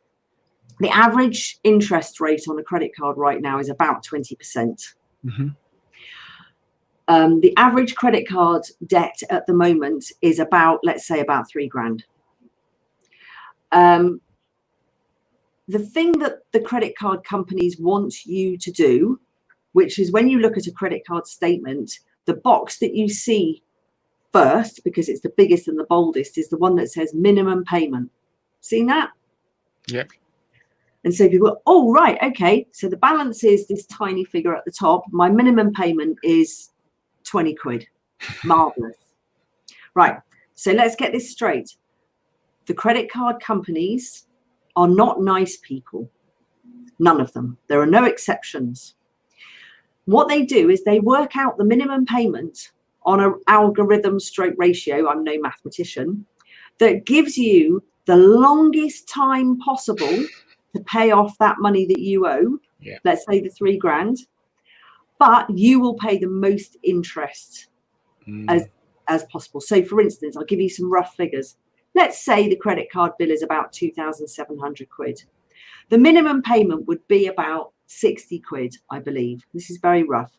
the average interest rate on a credit card right now is about 20%. Mm-hmm. The average credit card debt at the moment is about, let's say, about £3,000. The thing that the credit card companies want you to do, which is when you look at a credit card statement, the box that you see first, because it's the biggest and the boldest, is the one that says minimum payment. Seen that? Yep. And so people go, oh, right, okay. So the balance is this tiny figure at the top. My minimum payment is 20 quid. Marvelous. Right. So let's get this straight. The credit card companies are not nice people. None of them. There are no exceptions. What they do is they work out the minimum payment on an algorithm stroke ratio. I'm no mathematician. That gives you the longest time possible to pay off that money that you owe. Yeah. Let's say the £3,000, but you will pay the most interest as possible. So for instance, I'll give you some rough figures. Let's say the credit card bill is about 2,700 quid. The minimum payment would be about 60 quid, I believe. This is very rough.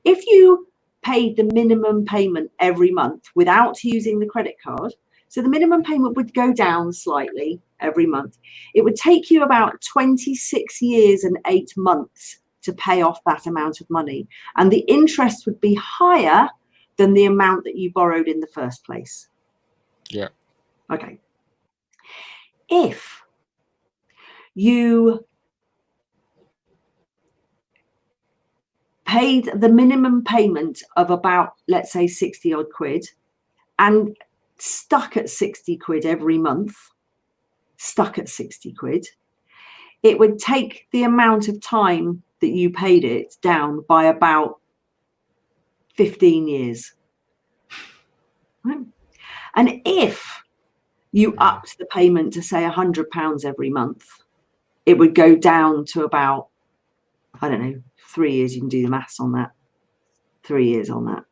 If you paid the minimum payment every month without using the credit card, so the minimum payment would go down slightly every month. It would take you about 26 years and 8 months to pay off that amount of money. And the interest would be higher than the amount that you borrowed in the first place. Yeah. Okay. If you paid the minimum payment of about, let's say, 60 odd quid and stuck at 60 quid every month, it would take the amount of time that you paid it down by about 15 years. Right? And if you upped the payment to, say, £100 every month, it would go down to about, I don't know, 3 years. You can do the maths on that. 3 years on that.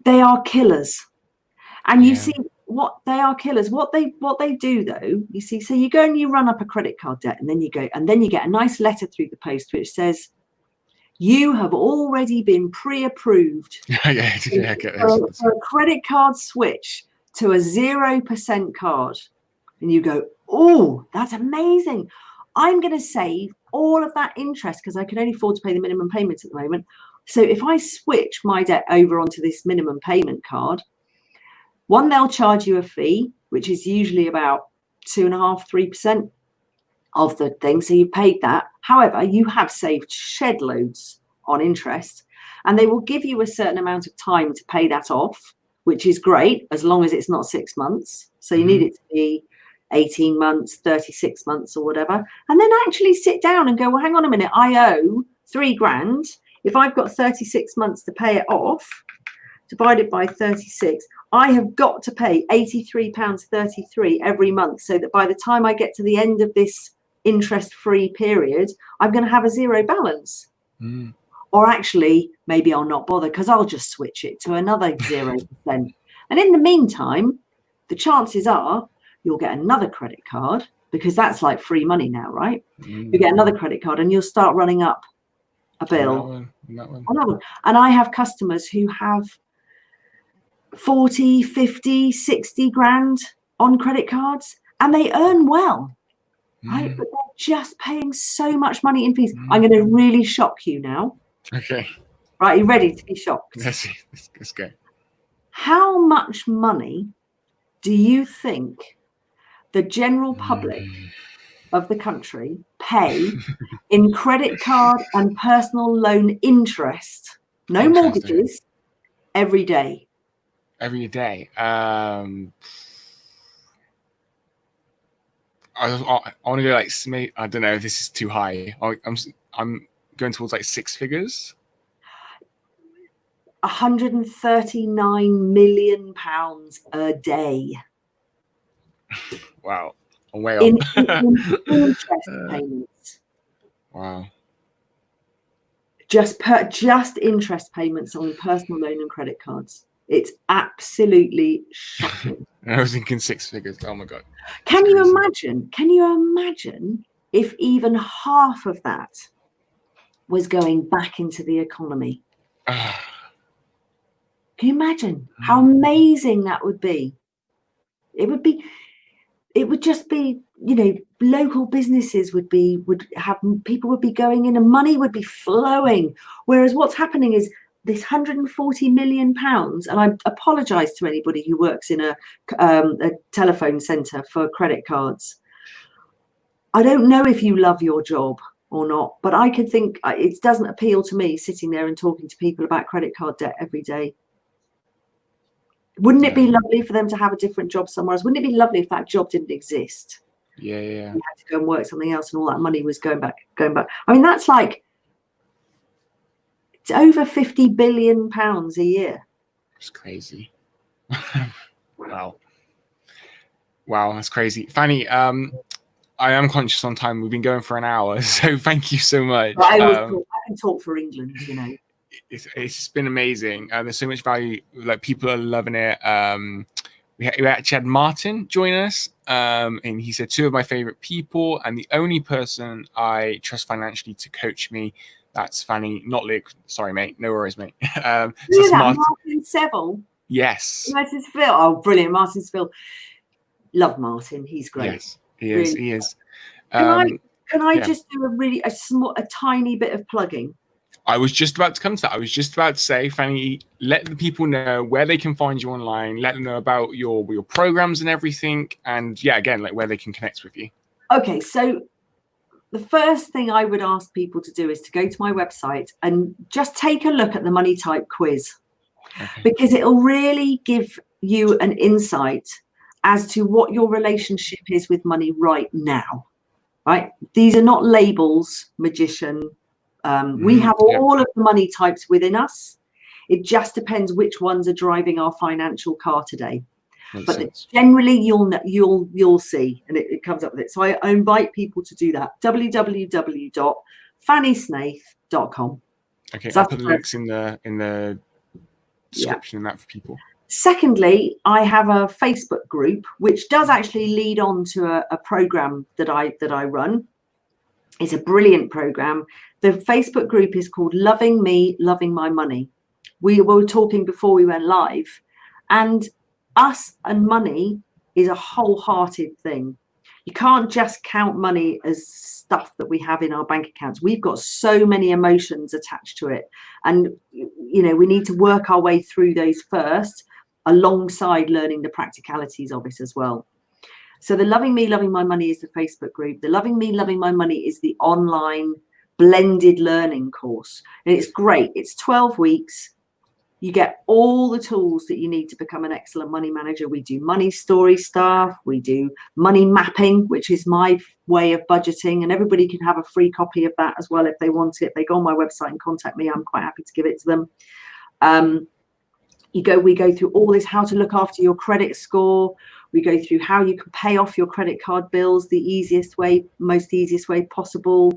They are killers. And you see what they are killers. What they do though, you see, so you go and you run up a credit card debt, and then you get a nice letter through the post which says you have already been pre-approved for a credit card switch to a 0% card. And you go, oh, that's amazing. I'm going to save all of that interest because I can only afford to pay the minimum payment at the moment. So if I switch my debt over onto this minimum payment card, one, they'll charge you a fee, which is usually about 2.5–3% of the thing. So you've paid that. However, you have saved shed loads on interest, and they will give you a certain amount of time to pay that off, which is great as long as it's not 6 months. So you need it to be 18 months, 36 months or whatever, and then actually sit down and go, well, hang on a minute, I owe £3,000. If I've got 36 months to pay it off, divided by 36, I have got to pay £83.33 every month, so that by the time I get to the end of this interest-free period, I'm going to have a zero balance. Or actually, maybe I'll not bother because I'll just switch it to another 0%. And in the meantime, the chances are you'll get another credit card, because that's like free money now, right? You get another credit card and you'll start running up a bill. Another one. And I have customers who have 40, 50, 60 grand on credit cards, and they earn well, right? But they're just paying so much money in fees. I'm going to really shock you now. Okay. Right, are you ready to be shocked? Let's go. How much money do you think the general public of the country pay in credit card and personal loan interest, no mortgages, every day? Every day. I want to go like, I don't know if this is too high. I'm going towards like six figures. 139 million pounds a day. Wow, I'm way in off. interest payments. Wow. Just interest payments on personal loan and credit cards. It's absolutely shocking. I was thinking six figures. Oh my God. Can you imagine? Can you imagine if even half of that was going back into the economy? Can you imagine how amazing that would be? It would just be, you know, local businesses would have people would be going in and money would be flowing. Whereas what's happening is this 140 million pounds, and I apologize to anybody who works in a telephone center for credit cards. I don't know if you love your job or not, but I could think it doesn't appeal to me sitting there and talking to people about credit card debt every day. Wouldn't it be lovely for them to have a different job somewhere else? Wouldn't it be lovely if that job didn't exist? Yeah. You had to go and work something else and all that money was going back. I mean, that's like, it's over 50 billion pounds a year. It's crazy. Wow, that's crazy. Fanny, I am conscious on time. We've been going for an hour, so thank you so much. I can talk for England, you know. It's been amazing. There's so much value. Like, people are loving it. We actually had Martin join us, and he said, two of my favorite people and the only person I trust financially to coach me. That's Fanny, not Luke. Sorry, mate. No worries, mate. So that's Martin Seville. Yes. Martin Seville. Oh, brilliant, Martin Seville. Love Martin. He's great. Yes, he is. Really. He is. Can I just do a tiny bit of plugging? I was just about to come to that. I was just about to say, Fanny, let the people know where they can find you online. Let them know about your programs and everything. And yeah, again, like where they can connect with you. Okay, so the first thing I would ask people to do is to go to my website and just take a look at the money type quiz, because it'll really give you an insight as to what your relationship is with money right now. Right? These are not labels, magician. We have all of the money types within us. It just depends which ones are driving our financial car today. But generally, you'll see, and it comes up with it. So I invite people to do that. www.fannysnaith.com. Okay, so I'll put the links in the description and that for people. Secondly, I have a Facebook group which does actually lead on to a program that I run. It's a brilliant program. The Facebook group is called Loving Me, Loving My Money. We were talking before we went live, and us and money is a wholehearted thing. You can't just count money as stuff that we have in our bank accounts. We've got so many emotions attached to it. And, you know, we need to work our way through those first, alongside learning the practicalities of it as well. So the Loving Me, Loving My Money is the Facebook group. The Loving Me, Loving My Money is the online blended learning course. And it's great. It's 12 weeks. You get all the tools that you need to become an excellent money manager. We do money story stuff. We do money mapping, which is my way of budgeting. And everybody can have a free copy of that as well if they want it. They go on my website and contact me. I'm quite happy to give it to them. We go through all this, how to look after your credit score. We go through how you can pay off your credit card bills the easiest way, most easiest way possible.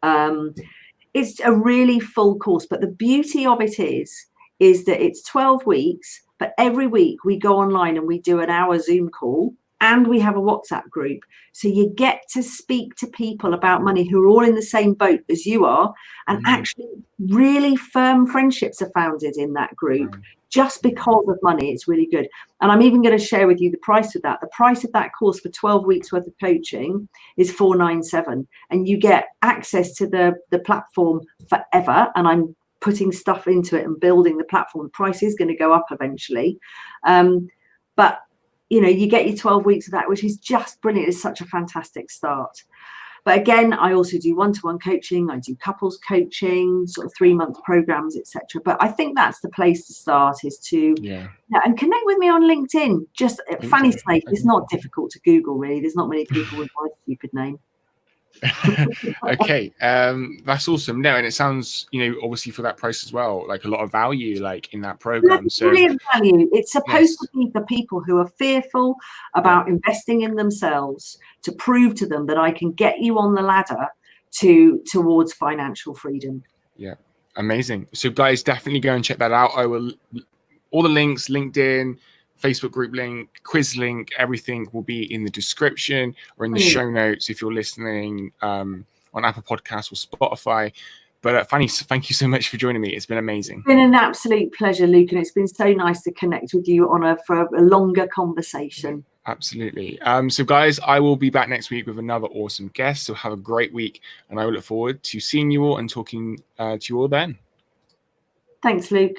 It's a really full course, but the beauty of it is that it's 12 weeks, but every week we go online and we do an hour Zoom call, and we have a WhatsApp group. So you get to speak to people about money who are all in the same boat as you are, and actually really firm friendships are founded in that group just because of money. It's really good. And I'm even going to share with you the price of that. The price of that course for 12 weeks worth of coaching is $497, and you get access to the platform forever. And I'm putting stuff into it and building the platform. The price is going to go up eventually. But, you know, you get your 12 weeks of that, which is just brilliant. It's such a fantastic start. But again, I also do one-to-one coaching. I do couples coaching, sort of 3-month programs, etc. But I think that's the place to start, is to and connect with me on LinkedIn. Just Fanny Snaith. It's not difficult to Google, really. There's not many people with my stupid name. Okay, that's awesome. No, and it sounds, you know, obviously for that price as well, like a lot of value, like in that program. That's So brilliant value. It's supposed to be for people who are fearful about investing in themselves, to prove to them that I can get you on the ladder towards financial freedom. Yeah, amazing. So guys, definitely go and check that out. I will, all the links, LinkedIn, Facebook group link, quiz link, everything will be in the description or in the show notes if you're listening on Apple Podcasts or Spotify. But Fanny, thank you so much for joining me. It's been amazing. It's been an absolute pleasure, Luke, and it's been so nice to connect with you for a longer conversation. Absolutely. So guys, I will be back next week with another awesome guest. So have a great week, and I will look forward to seeing you all and talking to you all then. Thanks, Luke.